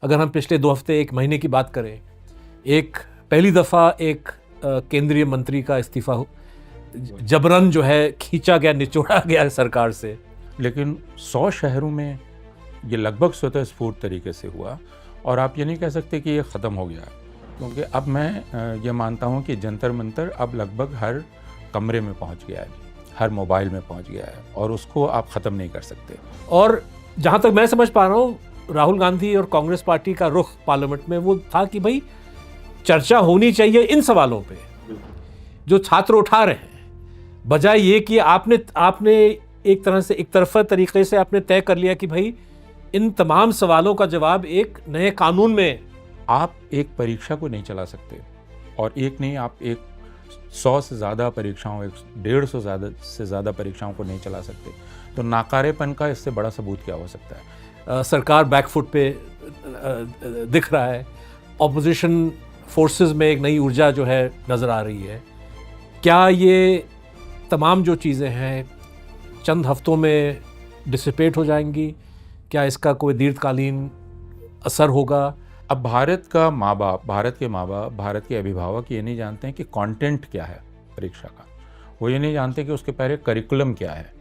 अगर हम पिछले 2 हफ्ते 1 महीने की बात करें, एक पहली दफ़ा एक केंद्रीय मंत्री का इस्तीफा जबरन जो है खींचा गया, निचोड़ा गया सरकार से। लेकिन 100 शहरों में ये लगभग स्वतः स्फूर्त तरीके से हुआ और आप ये नहीं कह सकते कि ये ख़त्म हो गया, क्योंकि अब मैं ये मानता हूँ कि जंतर मंतर अब लगभग हर कमरे में पहुँच गया है, हर मोबाइल में पहुँच गया है और उसको आप ख़त्म नहीं कर सकते। और जहाँ तक मैं समझ पा रहा हूँ, राहुल गांधी और कांग्रेस पार्टी का रुख पार्लियामेंट में वो था कि भाई चर्चा होनी चाहिए इन सवालों पे जो छात्र उठा रहे हैं, बजाय ये कि आपने एक तरह से एक तरफा तरीके से आपने तय कर लिया कि भाई इन तमाम सवालों का जवाब एक नए कानून में। आप एक परीक्षा को नहीं चला सकते, और एक नहीं, आप 100 से ज़्यादा परीक्षाओं, 150 से ज़्यादा परीक्षाओं को नहीं चला सकते। तो नाकारेपन का इससे बड़ा सबूत क्या हो सकता है? सरकार बैकफुट पे दिख रहा है, ऑपोजिशन फोर्सेस में एक नई ऊर्जा जो है नज़र आ रही है। क्या ये तमाम जो चीज़ें हैं चंद हफ्तों में डिसिपेट हो जाएंगी? क्या इसका कोई दीर्घकालीन असर होगा? अब भारत के माँ बाप, भारत के अभिभावक ये नहीं जानते हैं कि कंटेंट क्या है परीक्षा का। वो ये नहीं जानते कि उसके पहले करिकुलम क्या है।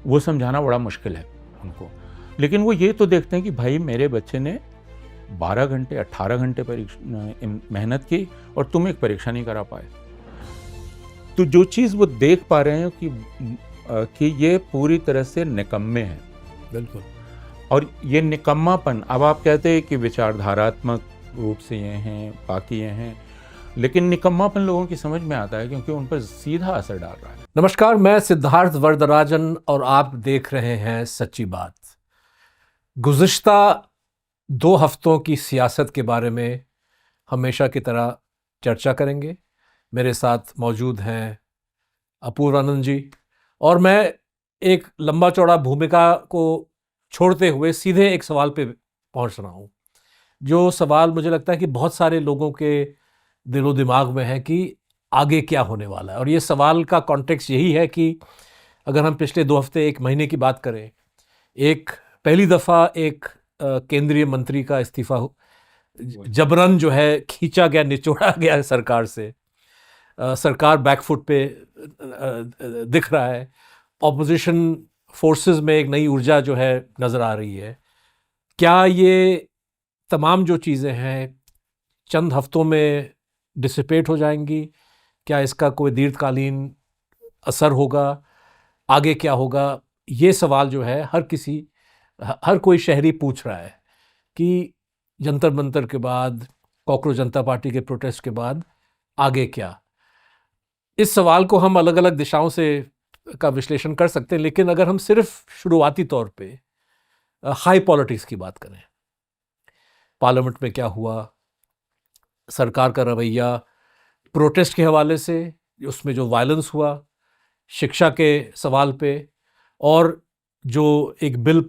वो समझाना बड़ा मुश्किल है उनको। लेकिन वो ये तो देखते हैं कि भाई मेरे बच्चे ने 12 घंटे 18 घंटे मेहनत की और तुम एक परीक्षा नहीं करा पाए। तो जो चीज़ वो देख पा रहे हैं कि ये पूरी तरह से निकम्मे हैं। बिल्कुल। और ये निकम्मापन, अब आप कहते हैं कि विचारधारात्मक रूप से ये हैं, बाकी ये हैं, लेकिन निकम्मापन लोगों की समझ में आता है क्योंकि उन पर सीधा असर डाल रहा है। नमस्कार, मैं सिद्धार्थ वरदराजन और आप देख रहे हैं सच्ची बात। गुज़िश्ता 2 हफ्तों की सियासत के बारे में हमेशा की तरह चर्चा करेंगे। मेरे साथ मौजूद हैं अपूर्वानंद जी, और मैं एक लंबा चौड़ा भूमिका को छोड़ते हुए सीधे एक सवाल पे पहुंच रहा हूं, जो सवाल मुझे लगता है कि बहुत सारे लोगों के दिलो दिमाग में है कि आगे क्या होने वाला है। और ये सवाल का कॉन्टेक्स्ट यही है कि अगर हम पिछले 2 हफ्ते 1 महीने की बात करें, एक पहली दफ़ा एक केंद्रीय मंत्री का इस्तीफा जबरन जो है खींचा गया, निचोड़ा गया सरकार से। सरकार बैकफुट पे दिख रहा है, ऑपोजिशन फोर्सेस में एक नई ऊर्जा जो है नज़र आ रही है। क्या ये तमाम जो चीज़ें हैं चंद हफ्तों में डिसिपेट हो जाएंगी? क्या इसका कोई दीर्घकालीन असर होगा? आगे क्या होगा? ये सवाल जो है हर कोई शहरी पूछ रहा है कि जंतर मंतर के बाद, कॉकरोच जनता पार्टी के प्रोटेस्ट के बाद आगे क्या? इस सवाल को हम अलग अलग दिशाओं से का विश्लेषण कर सकते हैं, लेकिन अगर हम सिर्फ शुरुआती तौर पे हाई पॉलिटिक्स की बात करें, पार्लियामेंट में क्या हुआ, सरकार का रवैया, प्रोटेस्ट के हवाले से उसमें जो वायलेंस हुआ, शिक्षा के सवाल पे, और जो एक बिल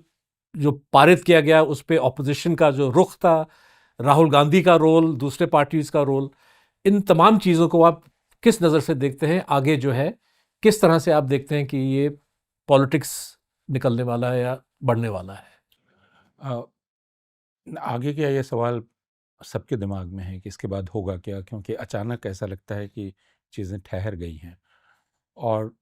जो पारित किया गया उस पे ऑपोजिशन का जो रुख था, राहुल गांधी का रोल, दूसरे पार्टीज का रोल, इन तमाम चीज़ों को आप किस नज़र से देखते हैं? आगे जो है किस तरह से आप देखते हैं कि ये पॉलिटिक्स निकलने वाला है या बढ़ने वाला है? आगे क्या, ये सवाल सबके दिमाग में है कि इसके बाद होगा क्या, क्योंकि अचानक ऐसा लगता है कि चीज़ें ठहर गई हैं और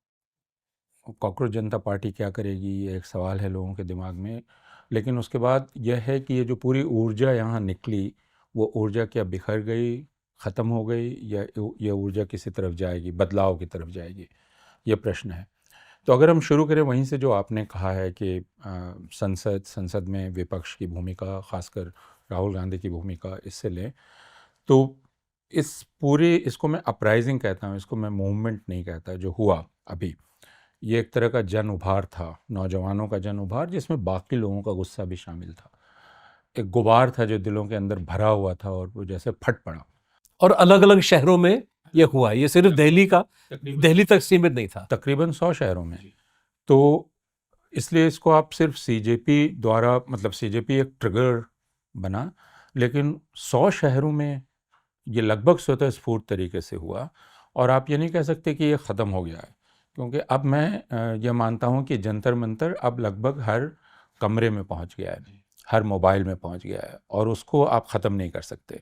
कॉकरोच जनता पार्टी क्या करेगी, ये एक सवाल है लोगों के दिमाग में। लेकिन उसके बाद यह है कि ये जो पूरी ऊर्जा यहाँ निकली, वो ऊर्जा क्या बिखर गई, ख़त्म हो गई, या ये ऊर्जा किसी तरफ जाएगी, बदलाव की तरफ जाएगी, ये प्रश्न है। तो अगर हम शुरू करें वहीं से, जो आपने कहा है कि संसद में विपक्ष की भूमिका, ख़ासकर राहुल गांधी की भूमिका, इससे लें तो इसको मैं अपराइजिंग कहता हूँ, इसको मैं मूवमेंट नहीं कहता। जो हुआ अभी, ये एक तरह का जन उभार था, नौजवानों का जन उभार, जिसमें बाकी लोगों का गुस्सा भी शामिल था। एक गुबार था जो दिलों के अंदर भरा हुआ था और वो जैसे फट पड़ा। और अलग अलग शहरों में ये हुआ, ये सिर्फ दिल्ली तक सीमित नहीं था, तकरीबन 100 शहरों में। तो इसलिए इसको आप सिर्फ सीजेपी द्वारा, मतलब सीजेपी एक ट्रिगर बना, लेकिन 100 शहरों में ये लगभग स्वतः स्फूर्त तरीके से हुआ और आप ये नहीं कह सकते कि ये ख़त्म हो गया है, क्योंकि अब मैं ये मानता हूँ कि जंतर मंतर अब लगभग हर कमरे में पहुँच गया है, हर मोबाइल में पहुंच गया है और उसको आप ख़त्म नहीं कर सकते।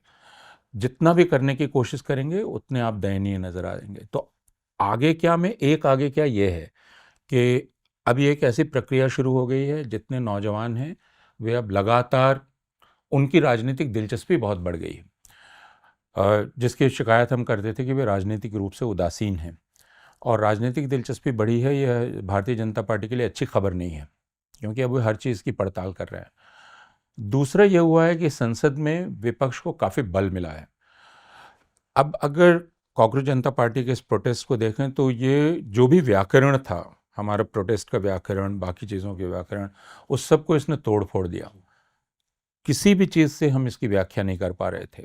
जितना भी करने की कोशिश करेंगे उतने आप दयनीय नज़र आएंगे। तो आगे क्या में एक आगे क्या ये है कि अभी एक ऐसी प्रक्रिया शुरू हो गई है, जितने नौजवान हैं वे अब लगातार, उनकी राजनीतिक दिलचस्पी बहुत बढ़ गई है। जिसकी शिकायत हम करते थे कि वे राजनीतिक रूप से उदासीन हैं, और राजनीतिक दिलचस्पी बढ़ी है, यह भारतीय जनता पार्टी के लिए अच्छी खबर नहीं है, क्योंकि अब वे हर चीज़ की पड़ताल कर रहे हैं। दूसरा यह हुआ है कि संसद में विपक्ष को काफ़ी बल मिला है। अब अगर कॉकरोच जनता पार्टी के इस प्रोटेस्ट को देखें तो ये जो भी व्याकरण था, हमारा प्रोटेस्ट का व्याकरण, बाकी चीज़ों के व्याकरण, उस सब को इसने तोड़ फोड़ दिया। किसी भी चीज़ से हम इसकी व्याख्या नहीं कर पा रहे थे।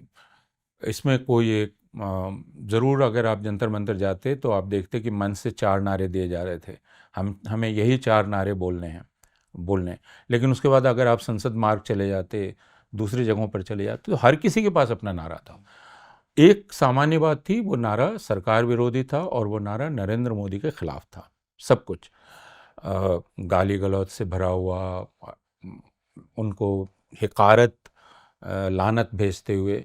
इसमें कोई एक ज़रूर अगर आप जंतर मंतर जाते तो आप देखते कि मंच से 4 नारे दिए जा रहे थे, हमें यही 4 नारे बोलने। लेकिन उसके बाद अगर आप संसद मार्ग चले जाते, दूसरी जगहों पर चले जाते, तो हर किसी के पास अपना नारा था। एक सामान्य बात थी, वो नारा सरकार विरोधी था और वो नारा नरेंद्र मोदी के खिलाफ था। सब कुछ गाली गलौज से भरा हुआ, उनको हिकारत, लानत भेजते हुए,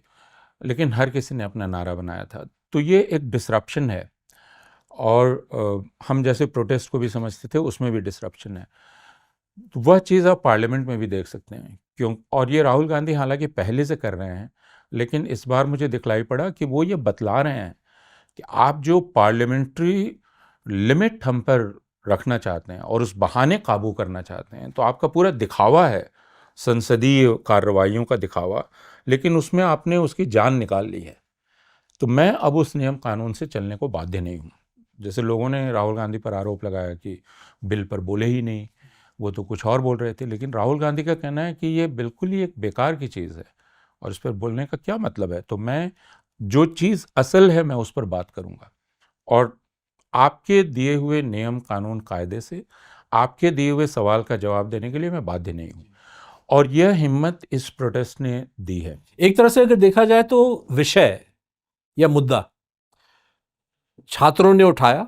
लेकिन हर किसी ने अपना नारा बनाया था। तो ये एक डिसरप्शन है, और हम जैसे प्रोटेस्ट को भी समझते थे, उसमें भी डिसरप्शन है। तो वह चीज़ आप पार्लियामेंट में भी देख सकते हैं क्यों। और ये राहुल गांधी हालांकि पहले से कर रहे हैं, लेकिन इस बार मुझे दिखलाई पड़ा कि वो ये बतला रहे हैं कि आप जो पार्लियामेंट्री लिमिट हम पर रखना चाहते हैं और उस बहाने काबू करना चाहते हैं, तो आपका पूरा दिखावा है, संसदीय कार्रवाइयों का दिखावा, लेकिन उसमें आपने उसकी जान निकाल ली है। तो मैं अब उस नियम कानून से चलने को बाध्य नहीं हूँ। जैसे लोगों ने राहुल गांधी पर आरोप लगाया कि बिल पर बोले ही नहीं, वो तो कुछ और बोल रहे थे, लेकिन राहुल गांधी का कहना है कि ये बिल्कुल ही एक बेकार की चीज़ है और इस पर बोलने का क्या मतलब है। तो मैं जो चीज़ असल है मैं उस पर बात करूँगा, और आपके दिए हुए नियम कानून कायदे से आपके दिए हुए सवाल का जवाब देने के लिए मैं बाध्य नहीं हूँ, और यह हिम्मत इस प्रोटेस्ट ने दी है। एक तरह से अगर देखा जाए तो विषय या मुद्दा छात्रों ने उठाया,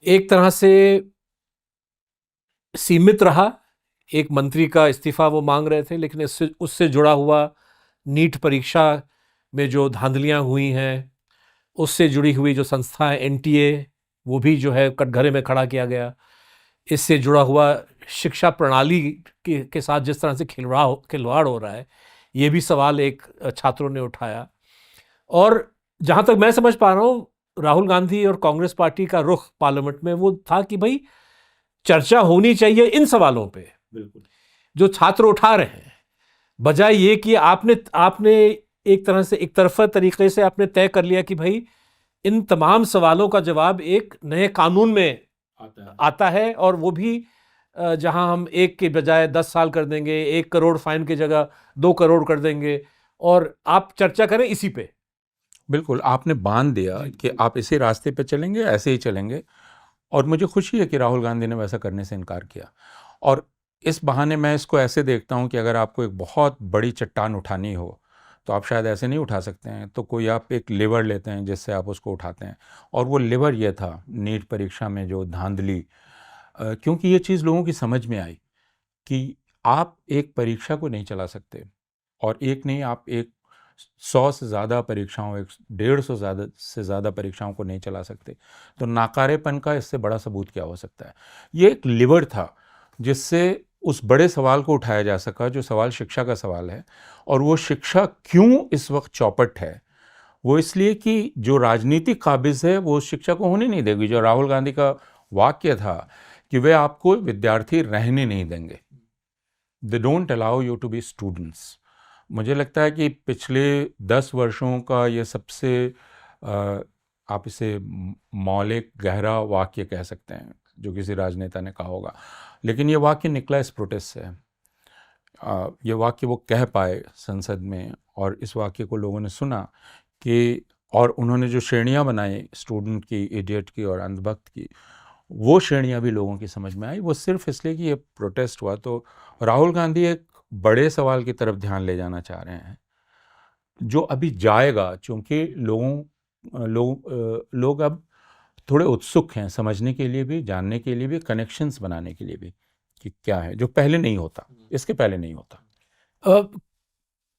एक तरह से सीमित रहा। एक मंत्री का इस्तीफा वो मांग रहे थे, लेकिन इससे उससे जुड़ा हुआ नीट परीक्षा में जो धांधलियां हुई हैं, उससे जुड़ी हुई जो संस्था है एनटीए, वो भी जो है कटघरे में खड़ा किया गया। इससे जुड़ा हुआ शिक्षा प्रणाली के साथ जिस तरह से खिलवाड़ हो रहा है, ये भी सवाल एक छात्रों ने उठाया। और जहां तक मैं समझ पा रहा हूं, राहुल गांधी और कांग्रेस पार्टी का रुख पार्लियामेंट में वो था कि भाई चर्चा होनी चाहिए इन सवालों पे बिल्कुल जो छात्र उठा रहे हैं, बजाय ये कि आपने एक तरह से एक तरफा तरीके से आपने तय कर लिया कि भाई इन तमाम सवालों का जवाब एक नए कानून में आता है, और वो भी जहां हम 1 के बजाय 10 साल कर देंगे, 1 करोड़ फाइन की जगह 2 करोड़ कर देंगे, और आप चर्चा करें इसी पे। बिल्कुल आपने बांध दिया कि आप इसी रास्ते पे चलेंगे, ऐसे ही चलेंगे, और मुझे खुशी है कि राहुल गांधी ने वैसा करने से इनकार किया। और इस बहाने मैं इसको ऐसे देखता हूं कि अगर आपको एक बहुत बड़ी चट्टान उठानी हो तो आप शायद ऐसे नहीं उठा सकते हैं, तो कोई आप एक लिवर लेते हैं जिससे आप उसको उठाते हैं, और वो लिवर ये था नीट परीक्षा में जो धांधली। क्योंकि ये चीज़ लोगों की समझ में आई कि आप एक परीक्षा को नहीं चला सकते, और एक नहीं, आप एक 100 से ज़्यादा परीक्षाओं, 150 से ज़्यादा परीक्षाओं को नहीं चला सकते। तो नाकारेपन का इससे बड़ा सबूत क्या हो सकता है। ये एक लिवर था जिससे उस बड़े सवाल को उठाया जा सका, जो सवाल शिक्षा का सवाल है। और वो शिक्षा क्यों इस वक्त चौपट है, वो इसलिए कि जो राजनीतिक काबिज है वो उस शिक्षा को होने नहीं देगी। जो राहुल गांधी का वाक्य था कि वे आपको विद्यार्थी रहने नहीं देंगे, they don't allow you to be students. मुझे लगता है कि पिछले 10 वर्षों का ये सबसे आप इसे मौलिक गहरा वाक्य कह सकते हैं जो किसी राजनेता ने कहा होगा, लेकिन ये वाक्य निकला इस प्रोटेस्ट से। ये वाक्य वो कह पाए संसद में, और इस वाक्य को लोगों ने सुना कि, और उन्होंने जो श्रेणियां बनाई स्टूडेंट की, इडियट की और अंधभक्त की, वो श्रेणियां भी लोगों की समझ में आई। वो सिर्फ इसलिए कि ये प्रोटेस्ट हुआ। तो राहुल गांधी एक बड़े सवाल की तरफ ध्यान ले जाना चाह रहे हैं जो अभी जाएगा, क्योंकि लोग अब थोड़े उत्सुक हैं समझने के लिए भी, जानने के लिए भी, कनेक्शंस बनाने के लिए भी, कि क्या है जो पहले नहीं होता, इसके पहले नहीं होता?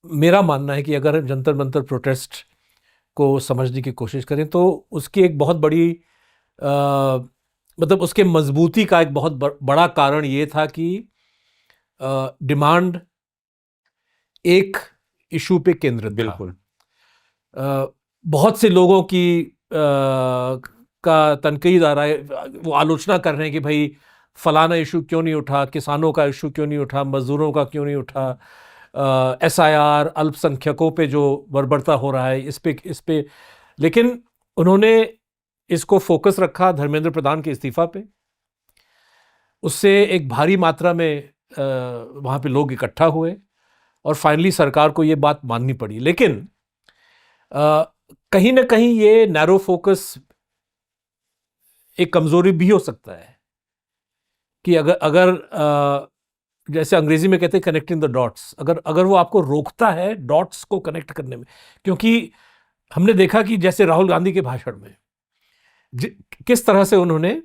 मेरा मानना है कि अगर हम जंतर मंतर प्रोटेस्ट को समझने की कोशिश करें तो उसकी एक बहुत बड़ी मतलब उसके मजबूती का एक बहुत बड़ा कारण ये था कि डिमांड एक इशू पे केंद्रित था। बिल्कुल। बहुत से लोगों की का तनकीद आ रहा है, वो आलोचना कर रहे हैं कि भाई फलाना इशू क्यों नहीं उठा, किसानों का इशू क्यों नहीं उठा, मजदूरों का क्यों नहीं उठा, SIR अल्पसंख्यकों पे जो बर्बरता हो रहा है इस पे। लेकिन उन्होंने इसको फोकस रखा धर्मेंद्र प्रधान के इस्तीफा पे। उससे एक भारी मात्रा में वहाँ पे लोग इकट्ठा हुए और फाइनली सरकार को ये बात माननी पड़ी। लेकिन कहीं ना कहीं ये नैरो फोकस एक कमजोरी भी हो सकता है कि अगर जैसे अंग्रेजी में कहते हैं कनेक्टिंग द डॉट्स, अगर वो आपको रोकता है डॉट्स को कनेक्ट करने में। क्योंकि हमने देखा कि जैसे राहुल गांधी के भाषण में किस तरह से उन्होंने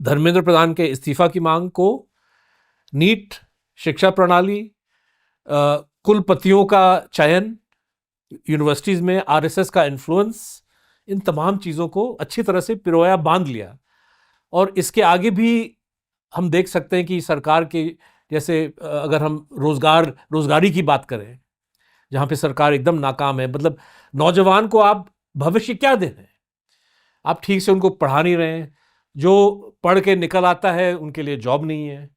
धर्मेंद्र प्रधान के इस्तीफा की मांग को, नीट शिक्षा प्रणाली, कुलपतियों का चयन, यूनिवर्सिटीज में RSS का इन्फ्लुएंस, इन तमाम चीज़ों को अच्छी तरह से पिरोया बांध लिया। और इसके आगे भी हम देख सकते हैं कि सरकार के जैसे अगर हम रोजगारी की बात करें, जहाँ पे सरकार एकदम नाकाम है। मतलब नौजवान को आप भविष्य क्या दे रहे हैं? आप ठीक से उनको पढ़ा नहीं रहे हैं। जो पढ़ के निकल आता है उनके लिए जॉब नहीं है,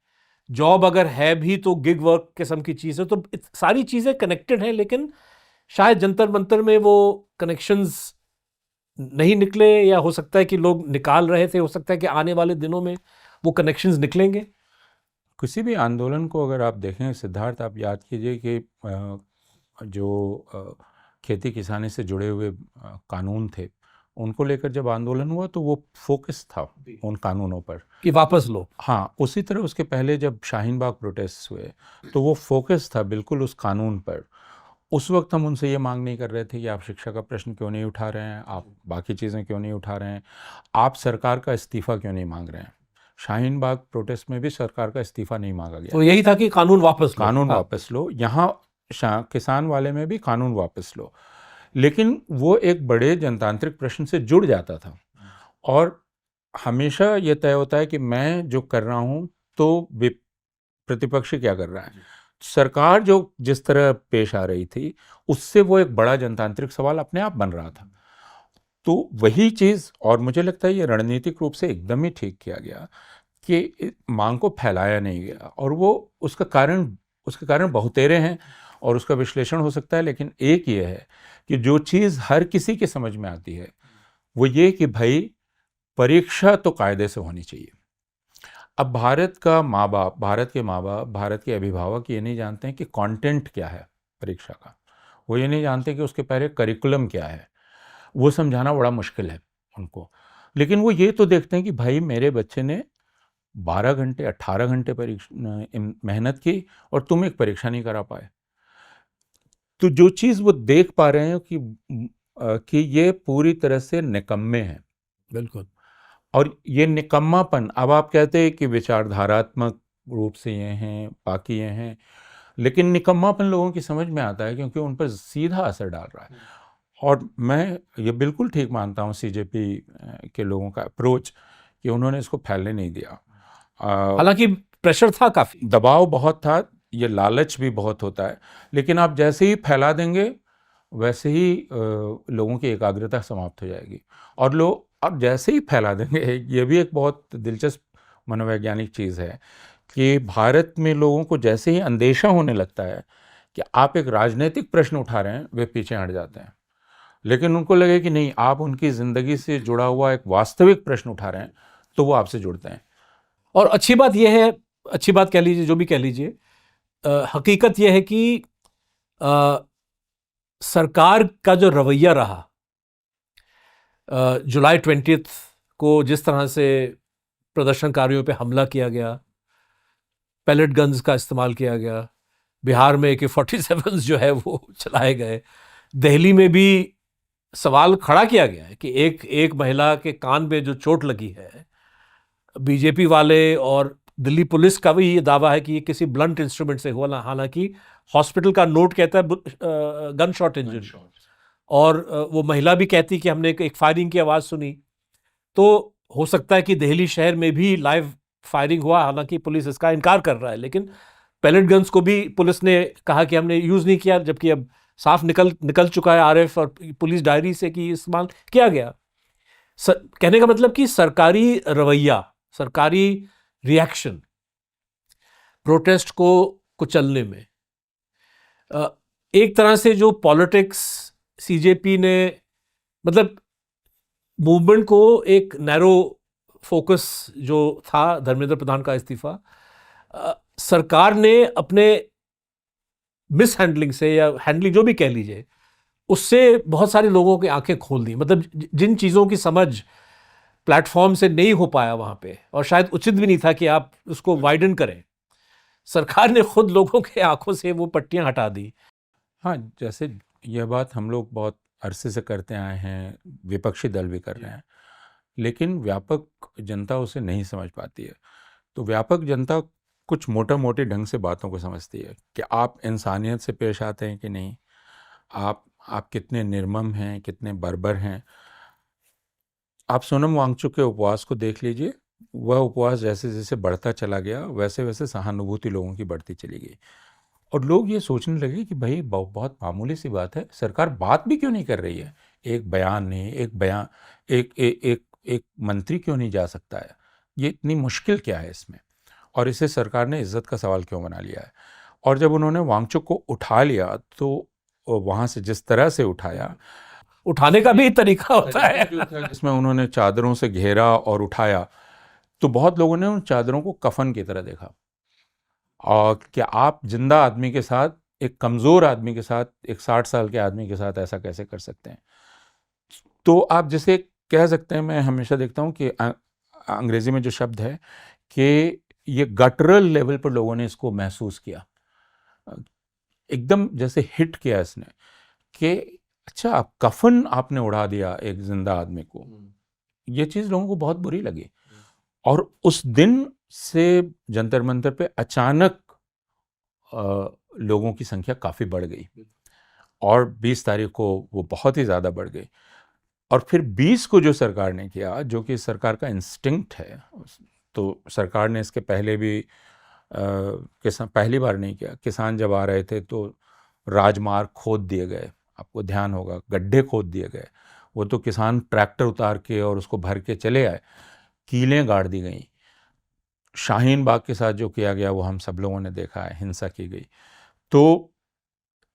जॉब अगर है भी तो गिग वर्क किस्म की चीज़ है। तो सारी चीज़ें कनेक्टेड हैं, लेकिन शायद जंतर मंतर में वो कनेक्शंस नहीं निकले, या हो सकता है कि लोग निकाल रहे थे, हो सकता है कि आने वाले दिनों में वो कनेक्शंस निकलेंगे। किसी भी आंदोलन को अगर आप देखें सिद्धार्थ, आप याद कीजिए कि जो खेती किसानी से जुड़े हुए कानून थे, उनको लेकर जब आंदोलन हुआ तो वो फोकस था उन कानूनों पर कि वापस लो। हाँ, उसी तरह उसके पहले जब शाहीन बाग प्रोटेस्ट हुए तो वो फोकस था बिल्कुल उस कानून पर। उस वक्त हम उनसे ये मांग नहीं कर रहे थे कि आप शिक्षा का प्रश्न क्यों नहीं उठा रहे हैं, आप बाकी चीज़ें क्यों नहीं उठा रहे हैं, आप सरकार का इस्तीफ़ा क्यों नहीं मांग रहे हैं। शाहीन बाग प्रोटेस्ट में भी सरकार का इस्तीफ़ा नहीं मांगा गया, तो यही था कि कानून वापस लो, कानून वापस लो। यहाँ किसान वाले में भी कानून वापस लो, लेकिन वो एक बड़े जनतांत्रिक प्रश्न से जुड़ जाता था। और हमेशा ये तय होता है कि मैं जो कर रहा हूँ तो प्रतिपक्ष क्या कर रहा है। सरकार जो जिस तरह पेश आ रही थी उससे वो एक बड़ा जनतांत्रिक सवाल अपने आप बन रहा था। तो वही चीज़, और मुझे लगता है ये रणनीतिक रूप से एकदम ही ठीक किया गया कि मांग को फैलाया नहीं गया। और वो उसके कारण बहुतेरे हैं और उसका विश्लेषण हो सकता है, लेकिन एक ये है कि जो चीज़ हर किसी के समझ में आती है वो ये कि भाई परीक्षा तो कायदे से होनी चाहिए। अब भारत के माँ बाप, भारत के अभिभावक ये नहीं जानते हैं कि कंटेंट क्या है परीक्षा का, वो ये नहीं जानते कि उसके पहले करिकुलम क्या है, वो समझाना बड़ा मुश्किल है उनको। लेकिन वो ये तो देखते हैं कि भाई मेरे बच्चे ने 12 घंटे 18 घंटे मेहनत की और तुम एक परीक्षा नहीं करा पाए। तो जो चीज़ वो देख पा रहे हैं कि ये पूरी तरह से निकम्मे हैं। बिल्कुल। और ये निकम्मापन, अब आप कहते हैं कि विचारधारात्मक रूप से ये हैं, बाकी ये हैं, लेकिन निकम्मापन लोगों की समझ में आता है क्योंकि उन पर सीधा असर डाल रहा है। और मैं ये बिल्कुल ठीक मानता हूँ CJP के लोगों का अप्रोच कि उन्होंने इसको फैलने नहीं दिया। हालांकि प्रेशर था, काफ़ी दबाव बहुत था, ये लालच भी बहुत होता है, लेकिन आप जैसे ही फैला देंगे वैसे ही लोगों की एकाग्रता समाप्त हो जाएगी। और लोग अब जैसे ही फैला देंगे, ये भी एक बहुत दिलचस्प मनोवैज्ञानिक चीज़ है कि भारत में लोगों को जैसे ही अंदेशा होने लगता है कि आप एक राजनीतिक प्रश्न उठा रहे हैं, वे पीछे हट जाते हैं। लेकिन उनको लगे कि नहीं, आप उनकी ज़िंदगी से जुड़ा हुआ एक वास्तविक प्रश्न उठा रहे हैं, तो वो आपसे जुड़ते हैं। और अच्छी बात यह है, अच्छी बात कह लीजिए, जो भी कह लीजिए, हकीकत यह है कि सरकार का जो रवैया रहा जुलाई 20 को, जिस तरह से प्रदर्शनकारियों पे हमला किया गया, पैलेट गन्स का इस्तेमाल किया गया, बिहार में AK-47 जो है वो चलाए गए, दिल्ली में भी सवाल खड़ा किया गया है कि एक महिला के कान पे जो चोट लगी है, बीजेपी वाले और दिल्ली पुलिस का भी ये दावा है कि ये किसी ब्लंट इंस्ट्रूमेंट से हुआ, हालांकि हॉस्पिटल का नोट कहता है गन शॉट इंजरी, और वो महिला भी कहती कि हमने एक फायरिंग की आवाज़ सुनी। तो हो सकता है कि दिल्ली शहर में भी लाइव फायरिंग हुआ, हालांकि पुलिस इसका इनकार कर रहा है, लेकिन पैलेट गन्स को भी पुलिस ने कहा कि हमने यूज़ नहीं किया, जबकि अब साफ निकल चुका है आरएफ और पुलिस डायरी से कि इस्तेमाल किया गया। कहने का मतलब कि सरकारी रवैया, सरकारी रिएक्शन प्रोटेस्ट को कुचलने में, एक तरह से जो पॉलिटिक्स सीजेपी ने, मतलब मूवमेंट को एक नैरो फोकस जो था धर्मेंद्र प्रधान का इस्तीफा, सरकार ने अपने मिस हैंडलिंग से या हैंडलिंग जो भी कह लीजिए, उससे बहुत सारे लोगों की आंखें खोल दी। मतलब जिन चीज़ों की समझ प्लेटफॉर्म से नहीं हो पाया वहाँ पे, और शायद उचित भी नहीं था कि आप उसको वाइडन करें, सरकार ने खुद लोगों के आंखों से वो पट्टियाँ हटा दी। हाँ, जैसे यह बात हम लोग बहुत अरसे से करते आए हैं, विपक्षी दल भी कर रहे हैं, लेकिन व्यापक जनता उसे नहीं समझ पाती है। तो व्यापक जनता कुछ मोटा मोटी ढंग से बातों को समझती है कि आप इंसानियत से पेश आते हैं कि नहीं, आप कितने निर्मम हैं, कितने बर्बर हैं। आप सोनम वांगचुक के उपवास को देख लीजिए, वह उपवास जैसे जैसे बढ़ता चला गया, वैसे वैसे सहानुभूति लोगों की बढ़ती चली गई, और लोग ये सोचने लगे कि भाई बहुत मामूली सी बात है, सरकार बात भी क्यों नहीं कर रही है, एक बयान नहीं, एक मंत्री क्यों नहीं जा सकता है, ये इतनी मुश्किल क्या है इसमें, और इसे सरकार ने इज्जत का सवाल क्यों बना लिया है। और जब उन्होंने वांगचुक को उठा लिया, तो वहाँ से जिस तरह से उठाने का भी तरीका होता है, जिसमें उन्होंने चादरों से घेरा और उठाया, तो बहुत लोगों ने उन चादरों को कफन की तरह देखा। और क्या आप जिंदा आदमी के साथ, एक कमज़ोर आदमी के साथ, एक 60 साल के आदमी के साथ ऐसा कैसे कर सकते हैं। तो आप जिसे कह सकते हैं, मैं हमेशा देखता हूँ कि अंग्रेजी में जो शब्द है कि ये गटरल लेवल पर लोगों ने इसको महसूस किया, एकदम जैसे हिट किया इसने, कि अच्छा कफन आपने उड़ा दिया एक जिंदा आदमी को। ये चीज़ लोगों को बहुत बुरी लगी, और उस दिन से जंतर मंतर पे अचानक लोगों की संख्या काफ़ी बढ़ गई, और 20 तारीख को वो बहुत ही ज़्यादा बढ़ गई। और फिर 20 को जो सरकार ने किया, जो कि सरकार का इंस्टिंक्ट है, तो सरकार ने इसके पहले भी किसान, पहली बार नहीं किया, किसान जब आ रहे थे तो राजमार्ग खोद दिए गए, आपको ध्यान होगा, गड्ढे खोद दिए गए, वो तो किसान ट्रैक्टर उतार के और उसको भर के चले आए, कीलें गाड़ दी गई। शाहीन बाग के साथ जो किया गया वो हम सब लोगों ने देखा है, हिंसा की गई। तो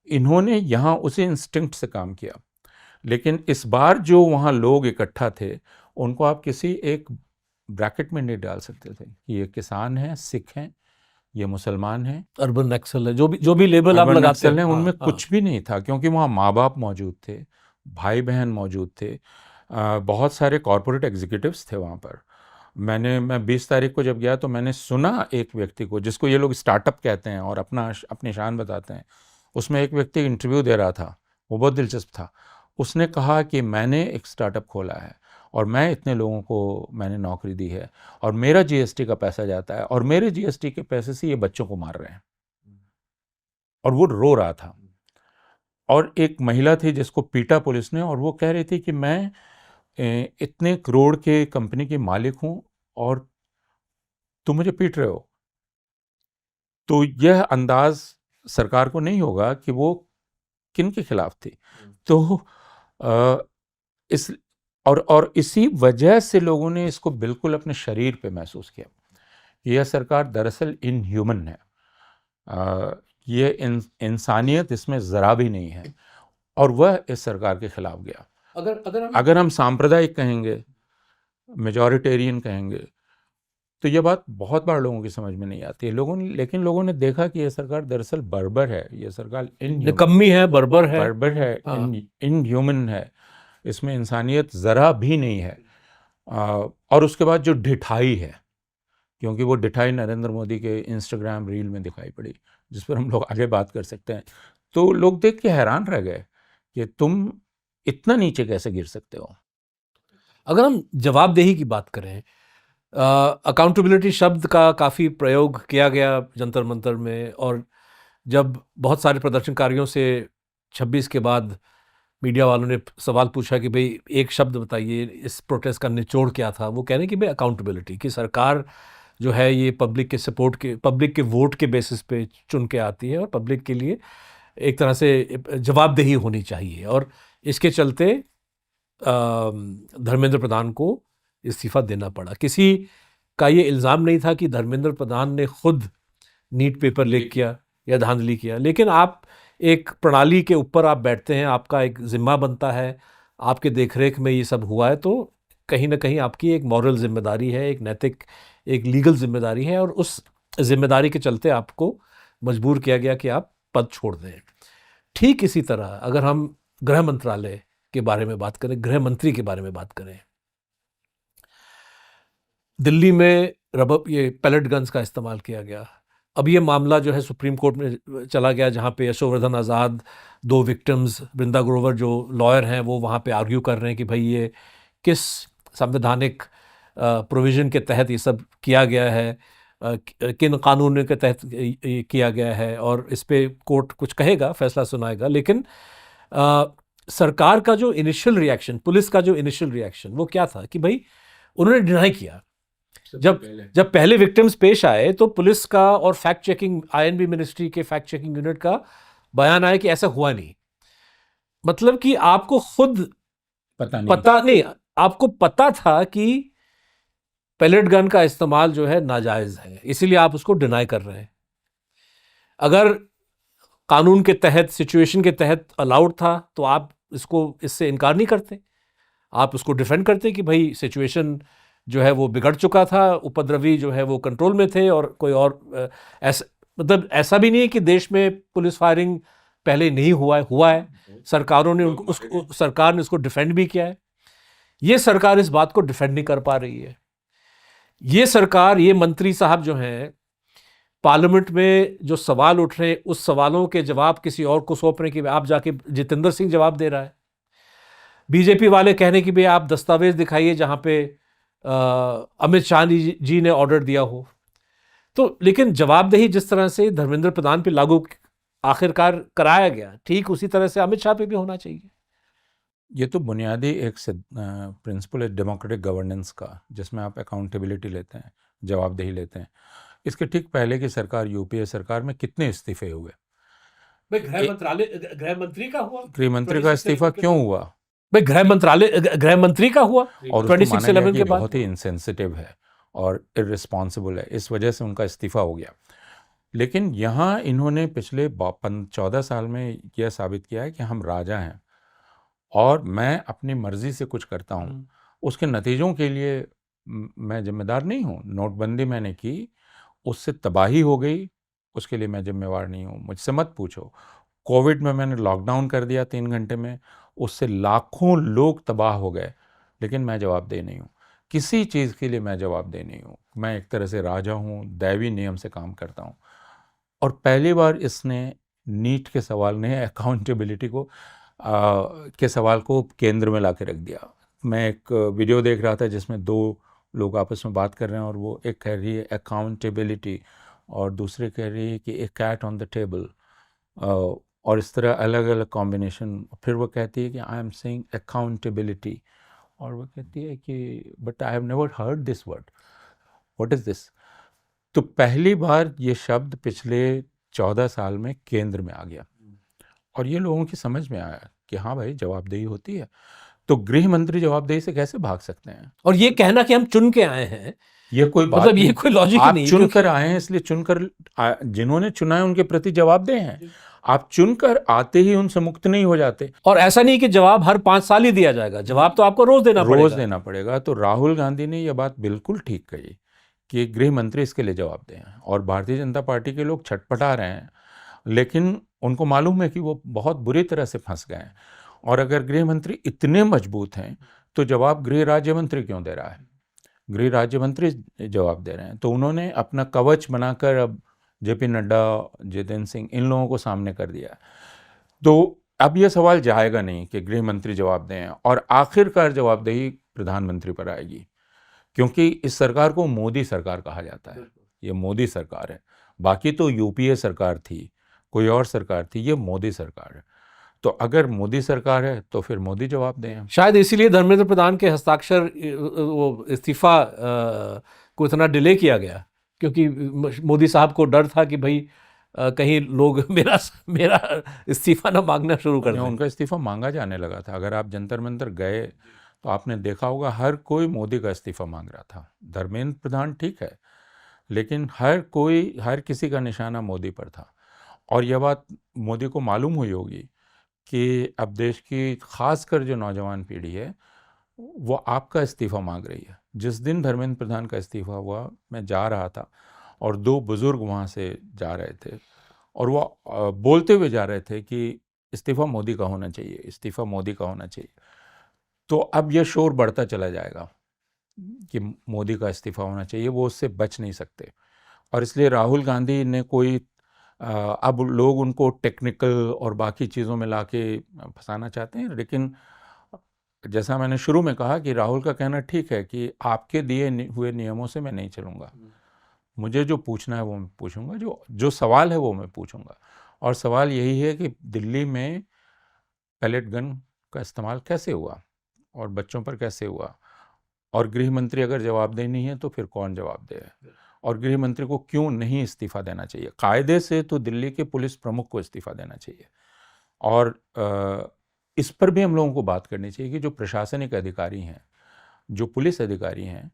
इन्होंने यहाँ उसी इंस्टिंक्ट से काम किया, लेकिन इस बार जो वहाँ लोग इकट्ठा थे, उनको आप किसी एक ब्रैकेट में नहीं डाल सकते थे कि ये किसान हैं, सिख हैं, ये मुसलमान हैं, अर्बन नक्सल है, जो भी लेबल आप लगाते हैं, उनमें कुछ भी नहीं था, क्योंकि वहाँ माँ बाप मौजूद थे, भाई बहन मौजूद थे, बहुत सारे कॉरपोरेट एग्जीक्यूटिव्स थे वहाँ पर। मैं 20 तारीख को जब गया तो मैंने सुना एक व्यक्ति को, जिसको ये लोग स्टार्टअप कहते हैं और अपनी शान बताते हैं, उसमें एक व्यक्ति इंटरव्यू दे रहा था, वो बहुत दिलचस्प था। उसने कहा कि मैंने एक स्टार्टअप खोला है और मैं इतने लोगों को मैंने नौकरी दी है, और मेरा जीएसटी का पैसा जाता है, और मेरे जीएसटी के पैसे से ये बच्चों को मार रहे हैं, और वो रो रहा था। और एक महिला थी जिसको पीटा पुलिस ने, और वो कह रही थी कि मैं इतने करोड़ के कंपनी के मालिक हूं और तुम मुझे पीट रहे हो। तो यह अंदाज सरकार को नहीं होगा कि वो किन के खिलाफ थी। तो इस और इसी वजह से लोगों ने इसको बिल्कुल अपने शरीर पे महसूस किया। यह सरकार दरअसल इनह्यूमन है, ये इंसानियत इसमें ज़रा भी नहीं है, और वह इस सरकार के खिलाफ गया। अगर हम सांप्रदायिक कहेंगे, मेजॉरिटेरियन कहेंगे, तो यह बात बहुत बार लोगों की समझ में नहीं आती है। लेकिन लोगों ने देखा कि यह सरकार दरअसल बर्बर है, यह सरकार निकम्मी है, बर्बर है, इनह्यूमन है, इसमें इंसानियत ज़रा भी नहीं है। और उसके बाद जो ढिठाई है, क्योंकि वो ढिठाई नरेंद्र मोदी के इंस्टाग्राम रील में दिखाई पड़ी, जिस पर हम लोग आगे बात कर सकते हैं, तो लोग देख के हैरान रह गए कि तुम इतना नीचे कैसे गिर सकते हो। अगर हम जवाबदेही की बात करें, अकाउंटेबिलिटी शब्द का काफ़ी प्रयोग किया गया जंतर मंतर में, और जब बहुत सारे प्रदर्शनकारियों से 26 के बाद मीडिया वालों ने सवाल पूछा कि भाई एक शब्द बताइए, इस प्रोटेस्ट का निचोड़ क्या था, वो कह रहे हैं कि भाई अकाउंटेबिलिटी, कि सरकार जो है ये पब्लिक के सपोर्ट के, पब्लिक के वोट के बेसिस पे चुन के आती है, और पब्लिक के लिए एक तरह से जवाबदेही होनी चाहिए। और इसके चलते धर्मेंद्र प्रधान को इस्तीफ़ा देना पड़ा। किसी का ये इल्ज़ाम नहीं था कि धर्मेंद्र प्रधान ने खुद नीट पेपर लीक किया या धांधली किया, लेकिन आप एक प्रणाली के ऊपर आप बैठते हैं, आपका एक ज़िम्मा बनता है, आपके देखरेख में ये सब हुआ है, तो कहीं ना कहीं आपकी एक मॉरल जिम्मेदारी है, एक नैतिक, एक लीगल जिम्मेदारी है, और उस जिम्मेदारी के चलते आपको मजबूर किया गया कि आप पद छोड़ दें। ठीक इसी तरह अगर हम गृह मंत्रालय के बारे में बात करें, गृह मंत्री के बारे में बात करें, दिल्ली में ये पैलेट गन्स का इस्तेमाल किया गया। अब ये मामला जो है सुप्रीम कोर्ट में चला गया, जहाँ पे यशोवर्धन आज़ाद, 2 विक्टिम्स, वृंदा ग्रोवर जो लॉयर हैं वो वहाँ पे आर्ग्यू कर रहे हैं कि भाई ये किस संवैधानिक प्रोविज़न के तहत ये सब किया गया है, किन कानूनों के तहत ये किया गया है, और इस पे कोर्ट कुछ कहेगा, फैसला सुनाएगा। लेकिन सरकार का जो इनिशियल रिएक्शन, पुलिस का जो इनिशियल रिएक्शन, वो क्या था कि भाई उन्होंने डिनाई किया। जब पहले विक्टिम्स पेश आए तो पुलिस का और फैक्ट चेकिंग, आईएनबी मिनिस्ट्री के फैक्ट चेकिंग यूनिट का बयान आया कि ऐसा हुआ नहीं। मतलब कि आपको खुद पता नहीं, आपको पता था कि पैलेट गन का इस्तेमाल जो है नाजायज है, इसीलिए आप उसको डिनाई कर रहे हैं। अगर कानून के तहत, सिचुएशन के तहत अलाउड था तो आप इससे इनकार नहीं करते, आप उसको डिफेंड करते कि भाई सिचुएशन जो है वो बिगड़ चुका था, उपद्रवी जो है वो कंट्रोल में थे, और कोई और ऐसा, मतलब ऐसा भी नहीं है कि देश में पुलिस फायरिंग पहले नहीं हुआ है। सरकारों ने सरकार ने उसको डिफेंड भी किया है। ये सरकार इस बात को डिफेंड नहीं कर पा रही है। ये सरकार, ये मंत्री साहब जो हैं, पार्लियामेंट में जो सवाल उठ रहे हैं उस सवालों के जवाब किसी और को सौंप रहे हैं कि आप जाके, जितेंद्र सिंह जवाब दे रहा है, बीजेपी वाले कह रहे हैं कि भाई आप दस्तावेज दिखाइए जहां पे अमित शाह जी ने ऑर्डर दिया हो। तो लेकिन जवाबदेही जिस तरह से धर्मेंद्र प्रधान पे लागू आखिरकार कराया गया, ठीक उसी तरह से अमित शाह पे भी होना चाहिए। ये तो बुनियादी एक प्रिंसिपल है डेमोक्रेटिक गवर्नेंस का, जिसमें आप अकाउंटेबिलिटी लेते हैं, जवाबदेही लेते हैं। इसके ठीक पहले की सरकार, यूपीए सरकार में कितने इस्तीफे हुए? गृह मंत्री का हुआ, गृह मंत्री का इस्तीफा क्यों हुआ? भाई गृह मंत्री का हुआ, और उसको माना गया कि बहुत ही इनसेंसिटिव है और इररिस्पॉन्सिबल है, इस वजह से उनका इस्तीफा हो गया। लेकिन यहाँ इन्होंने पिछले 14 साल में यह साबित किया है कि हम राजा हैं और मैं अपनी मर्जी से कुछ करता हूँ, उसके नतीजों के लिए मैं जिम्मेदार नहीं हूँ। नोटबंदी मैंने की, उससे तबाही हो गई, उसके लिए मैं जिम्मेवार नहीं हूँ, मुझसे मत पूछो। कोविड में मैंने लॉकडाउन कर दिया 3 घंटे में, उससे लाखों लोग तबाह हो गए, लेकिन मैं जवाबदेह नहीं हूँ। किसी चीज़ के लिए मैं जवाबदेह नहीं हूँ। मैं एक तरह से राजा हूँ, दैवी नियम से काम करता हूँ। और पहली बार इसने नीट के सवाल ने अकाउंटेबिलिटी को के सवाल को केंद्र में ला के रख दिया। मैं एक वीडियो देख रहा था जिसमें 2 लोग आपस में बात कर रहे हैं और वो एक कह रही है अकाउंटेबिलिटी और दूसरे कह रही है कि ए कैट ऑन द टेबल, और इस तरह अलग अलग कॉम्बिनेशन। फिर वो कहती है कि आई एम सेइंग अकाउंटेबिलिटी, और वो कहती है कि but I have never heard this word, what is this. तो पहली बार ये शब्द पिछले 14 साल में केंद्र में आ गया और ये लोगों की समझ में आया कि हाँ भाई जवाबदेही होती है। तो गृह मंत्री जवाबदेही से कैसे भाग सकते हैं? और ये कहना कि हम चुन के आए हैं, ये कोई बात मतलब ये कोई लॉजिक नहीं। आप चुनकर आए हैं, इसलिए चुनकर जिन्होंने चुना है उनके प्रति जवाबदेह हैं। आप चुनकर आते ही उनसे मुक्त नहीं हो जाते। और ऐसा नहीं कि जवाब हर 5 साल ही दिया जाएगा, जवाब तो आपको रोज देना पड़ेगा। तो राहुल गांधी ने यह बात बिल्कुल ठीक कही कि गृह मंत्री इसके लिए जवाबदेह हैं, और भारतीय जनता पार्टी के लोग छटपटा रहे हैं, लेकिन उनको मालूम है कि वो बहुत बुरी तरह से फंस गए हैं। और अगर गृह मंत्री इतने मजबूत हैं तो जवाब गृह राज्य मंत्री क्यों दे रहा है? गृह राज्य मंत्री जवाब दे रहे हैं। तो उन्होंने अपना कवच बनाकर अब जेपी नड्डा, जितेंद्र सिंह, इन लोगों को सामने कर दिया। तो अब यह सवाल जाएगा नहीं कि गृह मंत्री जवाब दें, और आखिरकार जवाबदेही प्रधानमंत्री पर आएगी। क्योंकि इस सरकार को मोदी सरकार कहा जाता है, ये मोदी सरकार है। बाकी तो यूपीए सरकार थी, कोई और सरकार थी, ये मोदी सरकार है। तो अगर मोदी सरकार है तो फिर मोदी जवाब दें। शायद इसीलिए धर्मेंद्र प्रधान के हस्ताक्षर वो इस्तीफा को इतना डिले किया गया, क्योंकि मोदी साहब को डर था कि भाई कहीं लोग मेरा इस्तीफा ना मांगना शुरू कर दें। उनका इस्तीफा मांगा जाने लगा था। अगर आप जंतर मंतर गए तो आपने देखा होगा हर कोई मोदी का इस्तीफा मांग रहा था। धर्मेंद्र प्रधान ठीक है, लेकिन हर किसी का निशाना मोदी पर था। और यह बात मोदी को मालूम हुई होगी कि अब देश की खासकर जो नौजवान पीढ़ी है वो आपका इस्तीफा मांग रही है। जिस दिन धर्मेंद्र प्रधान का इस्तीफा हुआ, मैं जा रहा था और दो बुजुर्ग वहाँ से जा रहे थे और वो बोलते हुए जा रहे थे कि इस्तीफा मोदी का होना चाहिए, इस्तीफा मोदी का होना चाहिए। तो अब यह शोर बढ़ता चला जाएगा कि मोदी का इस्तीफा होना चाहिए, वो उससे बच नहीं सकते। और इसलिए राहुल गांधी ने अब लोग उनको टेक्निकल और बाकी चीज़ों में लाके फंसाना चाहते हैं। लेकिन जैसा मैंने शुरू में कहा कि राहुल का कहना ठीक है कि आपके दिए हुए नियमों से मैं नहीं चलूँगा, मुझे जो पूछना है वो मैं पूछूंगा, जो सवाल है वो मैं पूछूंगा। और सवाल यही है कि दिल्ली में पैलेट गन का इस्तेमाल कैसे हुआ और बच्चों पर कैसे हुआ, और गृह मंत्री अगर जवाबदेही नहीं है तो फिर कौन जवाब दे, और गृह मंत्री को क्यों नहीं इस्तीफा देना चाहिए। कायदे से तो दिल्ली के पुलिस प्रमुख को इस्तीफा देना चाहिए। और इस पर भी हम लोगों को बात करनी चाहिए कि जो प्रशासनिक अधिकारी हैं, जो पुलिस अधिकारी हैं,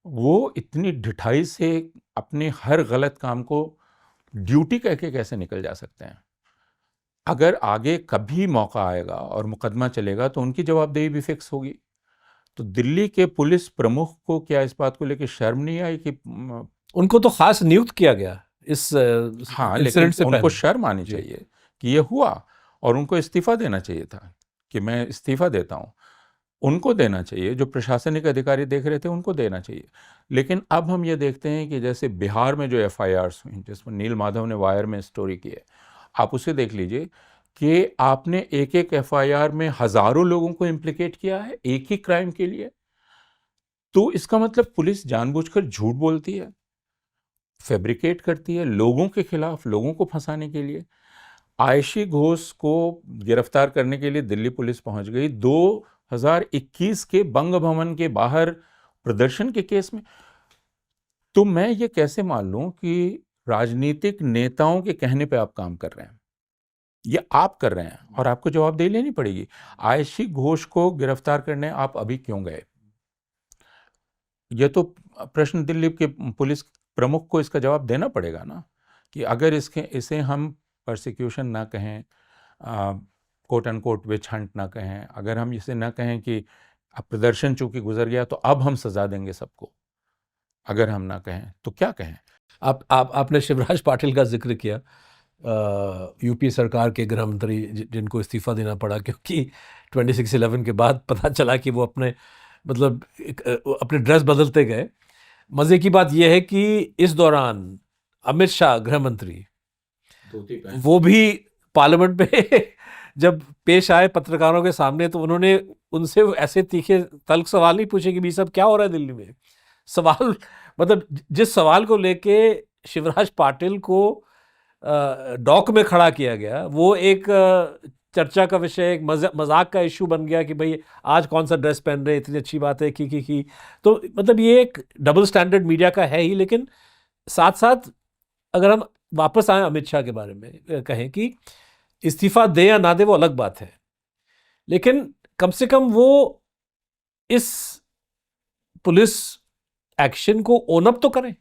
वो इतनी ढिठाई से अपने हर गलत काम को ड्यूटी कह के कैसे निकल जा सकते हैं। अगर आगे कभी मौका आएगा और मुकदमा चलेगा तो उनकी जवाबदेही भी फिक्स होगी। तो दिल्ली के पुलिस प्रमुख को क्या इस बात को लेकर शर्म नहीं आई कि उनको तो खास नियुक्त किया गया इस हाँ, इंसिडेंट लेकिन से उनको पहले। शर्म आनी चाहिए कि ये हुआ, और उनको इस्तीफा देना चाहिए था कि मैं इस्तीफा देता हूँ। उनको देना चाहिए, जो प्रशासनिक अधिकारी देख रहे थे उनको देना चाहिए। लेकिन अब हम ये देखते हैं कि जैसे बिहार में जो एफआईआर्स हुई, जिसमें नील माधव ने वायर में स्टोरी की है, आप उसे देख लीजिए कि आपने एक एक एफआईआर में हजारों लोगों को इम्प्लिकेट किया है एक ही क्राइम के लिए। तो इसका मतलब पुलिस जानबूझकर झूठ बोलती है, फैब्रिकेट करती है लोगों के खिलाफ, लोगों को फंसाने के लिए। आयशी घोष को गिरफ्तार करने के लिए दिल्ली पुलिस पहुंच गई 2021 के बंग भवन के बाहर प्रदर्शन के केस में। तो मैं ये कैसे मान लूं कि राजनीतिक नेताओं के कहने पे आप काम कर रहे हैं, ये आप कर रहे हैं और आपको जवाबदेही लेनी पड़ेगी। आयशी घोष को गिरफ्तार करने आप अभी क्यों गए? ये तो प्रश्न दिल्ली के पुलिस प्रमुख को इसका जवाब देना पड़ेगा ना, कि अगर इसे हम परसिक्यूशन ना कहें, quote and quote witch hunt ना कहें, अगर हम इसे ना कहें कि अब प्रदर्शन चूंकि गुजर गया तो अब हम सजा देंगे सबको, अगर हम ना कहें तो क्या कहें? आपने शिवराज पाटिल का जिक्र किया, यूपी सरकार के गृह मंत्री जिनको इस्तीफा देना पड़ा क्योंकि 26/11 के बाद पता चला कि वो अपने अपने ड्रेस बदलते गए। मज़े की बात यह है कि इस दौरान अमित शाह गृह मंत्री वो भी पार्लियामेंट में जब पेश आए पत्रकारों के सामने तो उन्होंने उनसे ऐसे तीखे तल्ख सवाल नहीं पूछे कि भी सब क्या हो रहा है दिल्ली में। सवाल जिस सवाल को लेके शिवराज पाटिल को डॉक में खड़ा किया गया वो एक चर्चा का विषय, एक मजाक का इशू बन गया कि भाई आज कौन सा ड्रेस पहन रहे, इतनी अच्छी बात है की। तो ये एक डबल स्टैंडर्ड मीडिया का है ही। लेकिन साथ साथ अगर हम वापस आए अमित शाह के बारे में कहें कि इस्तीफा दे या ना दे वो अलग बात है, लेकिन कम से कम वो इस पुलिस एक्शन को ओन अप तो करें।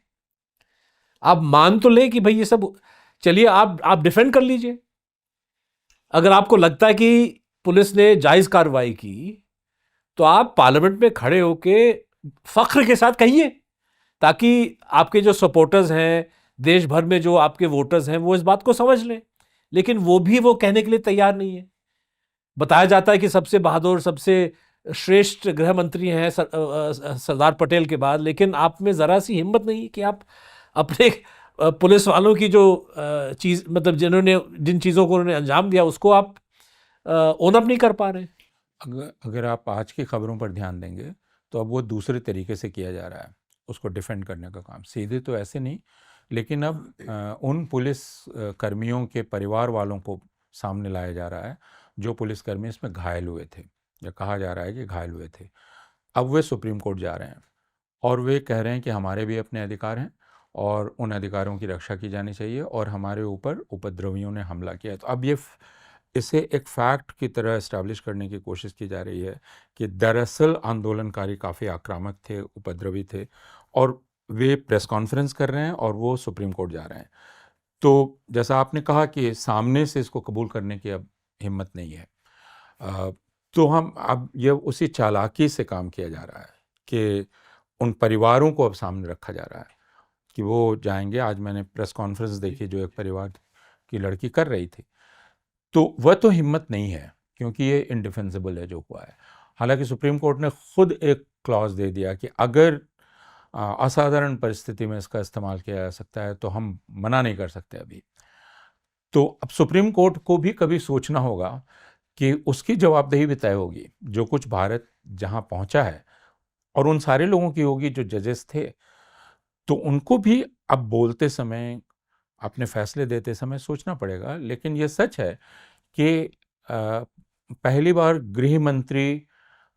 आप मान तो लें कि भाई ये सब चलिए, आप डिफेंड कर लीजिए। अगर आपको लगता है कि पुलिस ने जायज कार्रवाई की तो आप पार्लियामेंट में खड़े होके फख्र के साथ कहिए, ताकि आपके जो सपोर्टर्स हैं देश भर में, जो आपके वोटर्स हैं, वो इस बात को समझ लें। लेकिन वो कहने के लिए तैयार नहीं है। बताया जाता है कि सबसे बहादुर, सबसे श्रेष्ठ गृह मंत्री हैं सरदार पटेल के बाद, लेकिन आप में जरा सी हिम्मत नहीं है कि आप अपने पुलिस वालों की जो चीज जिन चीजों को उन्होंने अंजाम दिया उसको आप ओन अप नहीं कर पा रहे। अगर आप आज की खबरों पर ध्यान देंगे तो अब वो दूसरे तरीके से किया जा रहा है उसको डिफेंड करने का काम, सीधे तो ऐसे नहीं, लेकिन अब उन पुलिस कर्मियों के परिवार वालों को सामने लाया जा रहा है जो पुलिसकर्मी इसमें घायल हुए थे, या कहा जा रहा है कि घायल हुए थे। अब वे सुप्रीम कोर्ट जा रहे हैं और वे कह रहे हैं कि हमारे भी अपने अधिकार हैं और उन अधिकारों की रक्षा की जानी चाहिए और हमारे ऊपर उपद्रवियों ने हमला किया है। तो अब इसे एक फैक्ट की तरह इस्टेब्लिश करने की कोशिश की जा रही है कि दरअसल आंदोलनकारी काफ़ी आक्रामक थे, उपद्रवी थे, और वे प्रेस कॉन्फ्रेंस कर रहे हैं और वो सुप्रीम कोर्ट जा रहे हैं। तो जैसा आपने कहा कि सामने से इसको कबूल करने की अब हिम्मत नहीं है, तो हम अब ये उसी चालाकी से काम किया जा रहा है कि उन परिवारों को अब सामने रखा जा रहा है कि वो जाएंगे। आज मैंने प्रेस कॉन्फ्रेंस देखी जो एक परिवार की लड़की कर रही थी, तो वह तो हिम्मत नहीं है क्योंकि ये इंडिफेंसिबल है जो हुआ है। हालांकि सुप्रीम कोर्ट ने खुद एक क्लॉज दे दिया कि अगर असाधारण परिस्थिति में इसका इस्तेमाल किया जा सकता है तो हम मना नहीं कर सकते अभी। तो अब सुप्रीम कोर्ट को भी कभी सोचना होगा कि उसकी जवाबदेही भी तय होगी, जो कुछ भारत जहां पहुंचा है और उन सारे लोगों की होगी जो जजेस थे, तो उनको भी अब बोलते समय, अपने फैसले देते समय सोचना पड़ेगा। लेकिन ये सच है कि पहली बार गृह मंत्री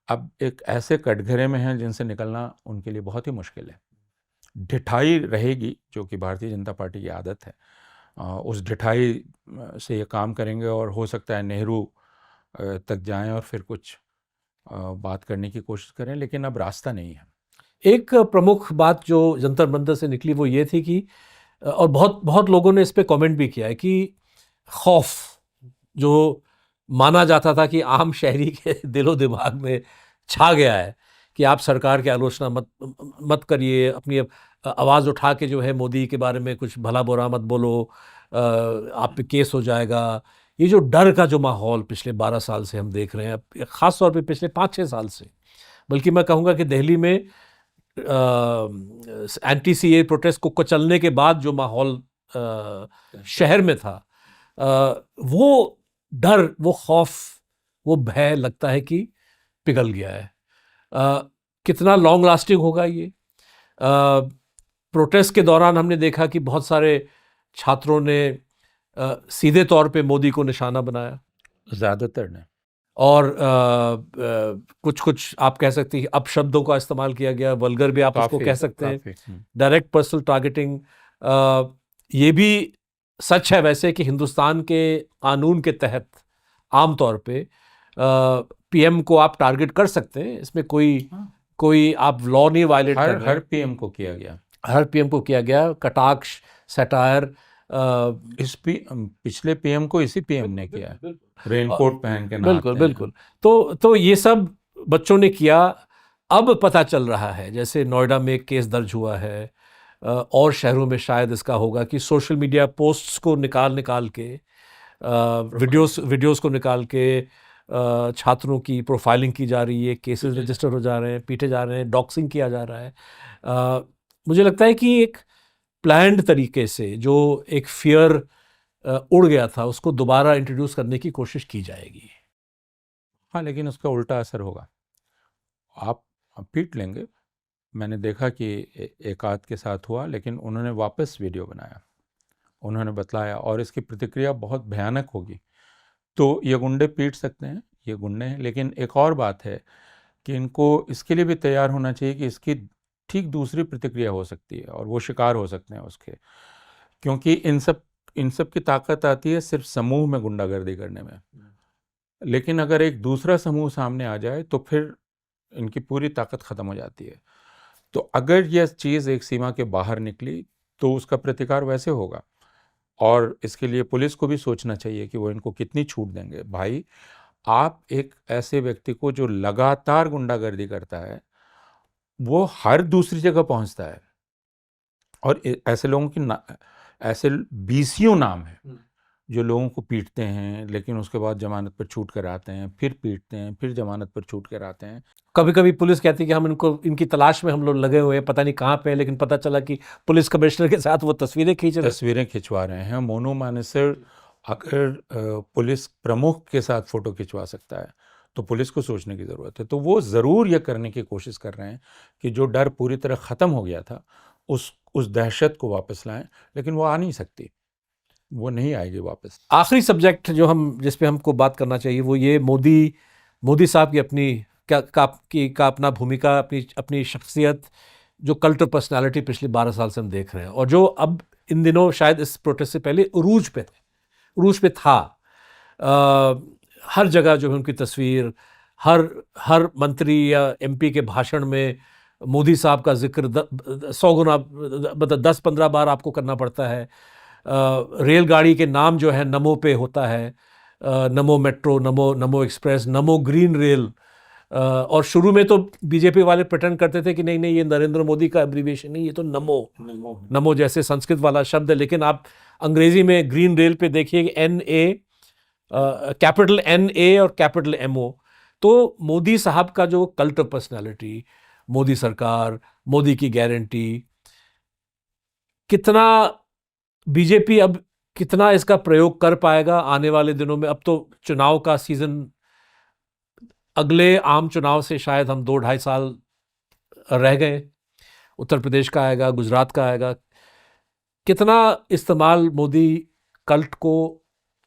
अब एक ऐसे कटघरे में हैं जिनसे निकलना उनके लिए बहुत ही मुश्किल है। ढिठाई रहेगी जो कि भारतीय जनता पार्टी की आदत है, उस ढिठाई से ये काम करेंगे और हो सकता है नेहरू तक जाएं और फिर कुछ बात करने की कोशिश करें, लेकिन अब रास्ता नहीं है। एक प्रमुख बात जो जंतर मंतर से निकली वो ये थी कि, और बहुत बहुत लोगों ने इस पे कमेंट भी किया है कि खौफ जो माना जाता था कि आम शहरी के दिलो दिमाग में छा गया है कि आप सरकार की आलोचना मत करिए, अपनी आवाज़ उठा के जो है मोदी के बारे में कुछ भला बुरा मत बोलो, आप पे केस हो जाएगा। ये जो डर का जो माहौल पिछले 12 साल से हम देख रहे हैं, ख़ास तौर पे पिछले 5-6 साल से, बल्कि मैं कहूँगा कि दिल्ली में एंटी सीए प्रोटेस्ट को कुचलने के बाद जो माहौल शहर में था, वो डर, वो खौफ, वो भय लगता है कि पिघल गया है। कितना लॉन्ग लास्टिंग होगा ये? प्रोटेस्ट के दौरान हमने देखा कि बहुत सारे छात्रों ने सीधे तौर पे मोदी को निशाना बनाया, ज़्यादातर ने, और कुछ कुछ आप कह सकते हैं अपशब्दों का इस्तेमाल किया गया, वल्गर भी आप उसको कह सकते हैं, डायरेक्ट पर्सनल टारगेटिंग। ये भी सच है वैसे कि हिंदुस्तान के कानून के तहत आमतौर पे पीएम को आप टारगेट कर सकते हैं, इसमें कोई आप लॉ नहीं वायलेट कर रहे हैं। हर पीएम को किया गया, हर पीएम को किया गया, कटाक्ष, सटायर। पिछले पीएम को इसी पीएम ने किया, रेनकोट पहन के बिल्कुल बिल्कुल। तो ये सब बच्चों ने किया। अब पता चल रहा है, जैसे नोएडा में एक केस दर्ज हुआ है, और शहरों में शायद इसका होगा कि सोशल मीडिया पोस्ट्स को निकाल के, वीडियोस को निकाल के छात्रों की प्रोफाइलिंग की जा रही है, केसेस रजिस्टर हो जा रहे हैं, पीटे जा रहे हैं, डॉक्सिंग किया जा रहा है। मुझे लगता है कि एक प्लान्ड तरीके से जो एक फियर उड़ गया था उसको दोबारा इंट्रोड्यूस करने की कोशिश की जाएगी। हाँ, लेकिन उसका उल्टा असर होगा, आप पीट लेंगे। मैंने देखा कि एक आध के साथ हुआ, लेकिन उन्होंने वापस वीडियो बनाया, उन्होंने बतलाया, और इसकी प्रतिक्रिया बहुत भयानक होगी। तो ये गुंडे पीट सकते हैं, ये गुंडे हैं, लेकिन एक और बात है कि इनको इसके लिए भी तैयार होना चाहिए कि इसकी ठीक दूसरी प्रतिक्रिया हो सकती है और वो शिकार हो सकते हैं उसके, क्योंकि इन सब की ताकत आती है सिर्फ समूह में गुंडागर्दी करने में, लेकिन अगर एक दूसरा समूह सामने आ जाए तो फिर इनकी पूरी ताकत ख़त्म हो जाती है। तो अगर यह चीज़ एक सीमा के बाहर निकली तो उसका प्रतिकार वैसे होगा, और इसके लिए पुलिस को भी सोचना चाहिए कि वो इनको कितनी छूट देंगे। भाई, आप एक ऐसे व्यक्ति को जो लगातार गुंडागर्दी करता है, वो हर दूसरी जगह पहुंचता है, और ऐसे लोगों की ऐसे 20 नाम है जो लोगों को पीटते हैं, लेकिन उसके बाद जमानत पर छूट कर आते हैं, फिर पीटते हैं, फिर जमानत पर छूट कर आते हैं। कभी कभी पुलिस कहती है कि हम इनकी तलाश में हम लोग लगे हुए हैं, पता नहीं कहाँ पे है, लेकिन पता चला कि पुलिस कमिश्नर के साथ वो तस्वीरें खिंचवा रहे हैं। मोनू मानेसर अगर पुलिस प्रमुख के साथ फ़ोटो खिंचवा सकता है तो पुलिस को सोचने की ज़रूरत है। तो वो ज़रूर ये करने की कोशिश कर रहे हैं कि जो डर पूरी तरह ख़त्म हो गया था, उस दहशत को वापस लाएँ, लेकिन वो आ नहीं सकती, वो नहीं आएगी वापस। आखिरी सब्जेक्ट जो हम जिस पे हमको बात करना चाहिए वो ये मोदी साहब की अपनी का अपना भूमिका, अपनी शख्सियत, जो कल्ट पर्सनालिटी पिछले 12 साल से हम देख रहे हैं, और जो अब इन दिनों शायद इस प्रोटेस्ट से पहले उरूज पे था। हर जगह जो है उनकी तस्वीर, हर मंत्री या एमपी के भाषण में मोदी साहब का जिक्र 100 गुना, मतलब 10-15 बार आपको करना पड़ता है। रेलगाड़ी के नाम जो है नमो पे होता है, नमो मेट्रो, नमो एक्सप्रेस, नमो ग्रीन रेल। और शुरू में तो बीजेपी वाले प्रिटेंड करते थे कि नहीं ये नरेंद्र मोदी का एब्रीविएशन नहीं, ये तो नमो जैसे संस्कृत वाला शब्द है, लेकिन आप अंग्रेजी में ग्रीन रेल पे देखिए NA, कैपिटल NA और कैपिटल MO। तो मोदी साहब का जो कल्ट पर्सनालिटी, मोदी सरकार, मोदी की गारंटी, कितना बीजेपी अब कितना इसका प्रयोग कर पाएगा आने वाले दिनों में। अब तो चुनाव का सीजन, अगले आम चुनाव से शायद हम 2-2.5 साल रह गए। उत्तर प्रदेश का आएगा, गुजरात का आएगा। कितना इस्तेमाल मोदी कल्ट को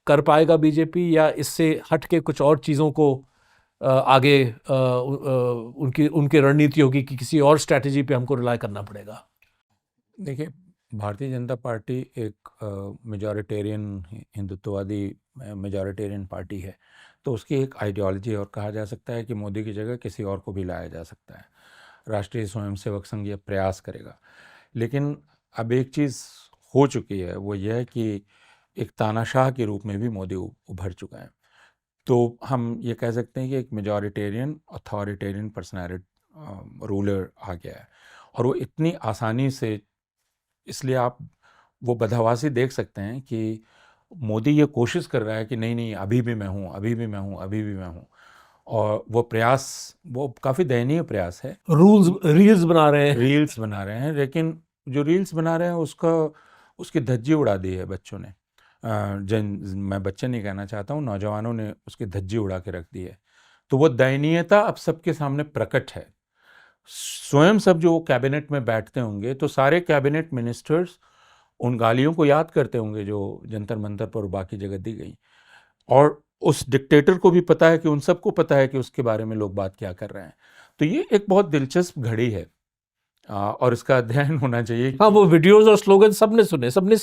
कर पाएगा बीजेपी, या इससे हट के कुछ और चीज़ों को आगे उनकी रणनीति होगी कि किसी और स्ट्रैटेजी पे हमको रिलाय करना पड़ेगा? देखिए, भारतीय जनता पार्टी एक मेजॉरिटेरियन, हिंदुत्ववादी मेजॉरिटेरियन पार्टी है, तो उसकी एक आइडियोलॉजी है और कहा जा सकता है कि मोदी की जगह किसी और को भी लाया जा सकता है। राष्ट्रीय स्वयंसेवक संघ ये प्रयास करेगा, लेकिन अब एक चीज़ हो चुकी है, वो ये है कि एक तानाशाह के रूप में भी मोदी उभर चुका है। तो हम ये कह सकते हैं कि एक मेजॉरिटेरियन अथॉरिटेरियन पर्सनैलिटी रूलर आ गया है, और वो इतनी आसानी से, इसलिए आप वो बदहवासी देख सकते हैं कि मोदी ये कोशिश कर रहा है कि नहीं अभी भी मैं हूँ, अभी भी मैं हूँ, अभी भी मैं हूँ, और वो प्रयास, वो काफ़ी दयनीय प्रयास है। रील्स बना रहे हैं, लेकिन जो रील्स बना रहे हैं उसकी धज्जी उड़ा दी है बच्चों ने। मैं बच्चे नहीं कहना चाहता हूँ, नौजवानों ने उसकी धज्जी उड़ा के रख दी है। तो वो दयनीयता अब सबके सामने प्रकट है। स्वयं सब जो कैबिनेट में बैठते होंगे, तो सारे कैबिनेट मिनिस्टर्स उन गालियों को याद करते होंगे जो जंतर मंतर पर बाकी जगह दी गई, और उस डिक्टेटर को भी पता है कि उन सबको पता है कि उसके बारे में लोग बात क्या कर रहे हैं। तो ये एक बहुत दिलचस्प घड़ी है, और इसका अध्ययन होना चाहिए। हाँ, वो वीडियोस और स्लोगन सबने सुने, सबने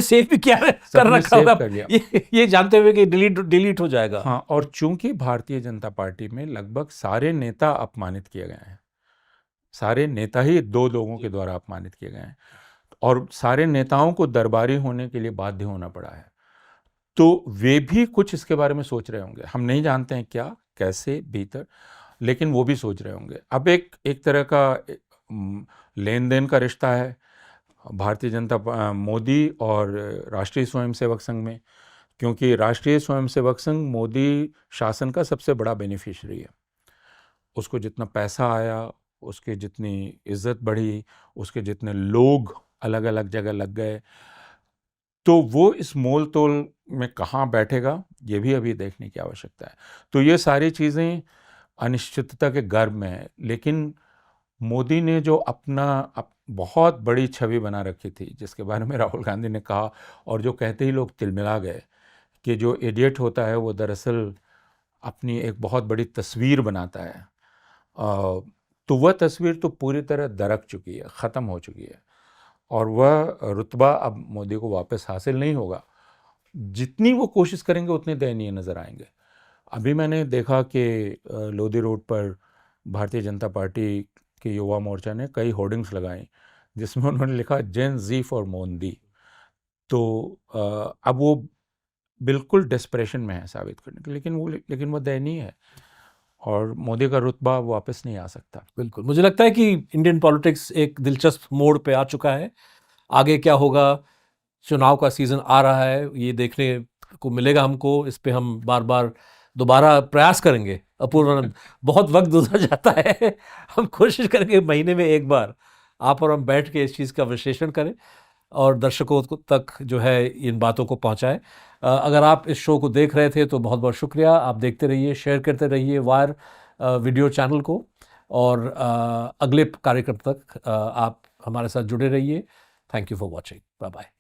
सेव भी किया है, कर रखा होगा, ये जानते हुए कि डिलीट हो जाएगा। हाँ, और चूंकि भारतीय जनता पार्टी में लगभग सारे नेता अपमानित किए गए हैं, सारे नेता ही 2 लोगों के द्वारा अपमानित किए गए हैं, और सारे नेताओं को दरबारी होने के लिए बाध्य होना पड़ा है, तो वे भी कुछ इसके बारे में सोच रहे होंगे। हम नहीं जानते हैं क्या, कैसे, भीतर, लेकिन वो भी सोच रहे होंगे। अब एक तरह का लेन देन का रिश्ता है भारतीय जनता मोदी और राष्ट्रीय स्वयंसेवक संघ में, क्योंकि राष्ट्रीय स्वयंसेवक संघ मोदी शासन का सबसे बड़ा बेनिफिशियरी है। उसको जितना पैसा आया, उसकी जितनी इज्जत बढ़ी, उसके जितने लोग अलग अलग जगह लग गए, तो वो इस मोल तोल में कहाँ बैठेगा, ये भी अभी देखने की आवश्यकता है। तो ये सारी चीज़ें अनिश्चितता के गर्भ में है, लेकिन मोदी ने जो बहुत बड़ी छवि बना रखी थी, जिसके बारे में राहुल गांधी ने कहा, और जो कहते ही लोग तिलमिला गए कि जो इडियट होता है वो दरअसल अपनी एक बहुत बड़ी तस्वीर बनाता है, तो वह तस्वीर तो पूरी तरह दरक चुकी है, ख़त्म हो चुकी है, और वह रुतबा अब मोदी को वापस हासिल नहीं होगा। जितनी वो कोशिश करेंगे उतने दयनीय नज़र आएंगे। अभी मैंने देखा कि लोधी रोड पर भारतीय जनता पार्टी के युवा मोर्चा ने कई होर्डिंग्स लगाई जिसमें उन्होंने लिखा जेन जी फॉर मोदी। तो अब वो बिल्कुल डेस्परेशन में है साबित करने के, लेकिन वो दयनीय है, और मोदी का रुतबा वापस नहीं आ सकता। बिल्कुल, मुझे लगता है कि इंडियन पॉलिटिक्स एक दिलचस्प मोड़ पे आ चुका है। आगे क्या होगा, चुनाव का सीजन आ रहा है, ये देखने को मिलेगा हमको। इस पे हम बार बार दोबारा प्रयास करेंगे। अपूर्वानंद, बहुत वक्त गुजर जाता है, हम कोशिश करेंगे महीने में एक बार आप और हम बैठ के इस चीज़ का विश्लेषण करें। और दर्शकों तक जो है इन बातों को पहुंचाएं। अगर आप इस शो को देख रहे थे तो बहुत बहुत शुक्रिया। आप देखते रहिए, शेयर करते रहिए वायर वीडियो चैनल को, और अगले कार्यक्रम तक आप हमारे साथ जुड़े रहिए। Thank you for watching. Bye bye.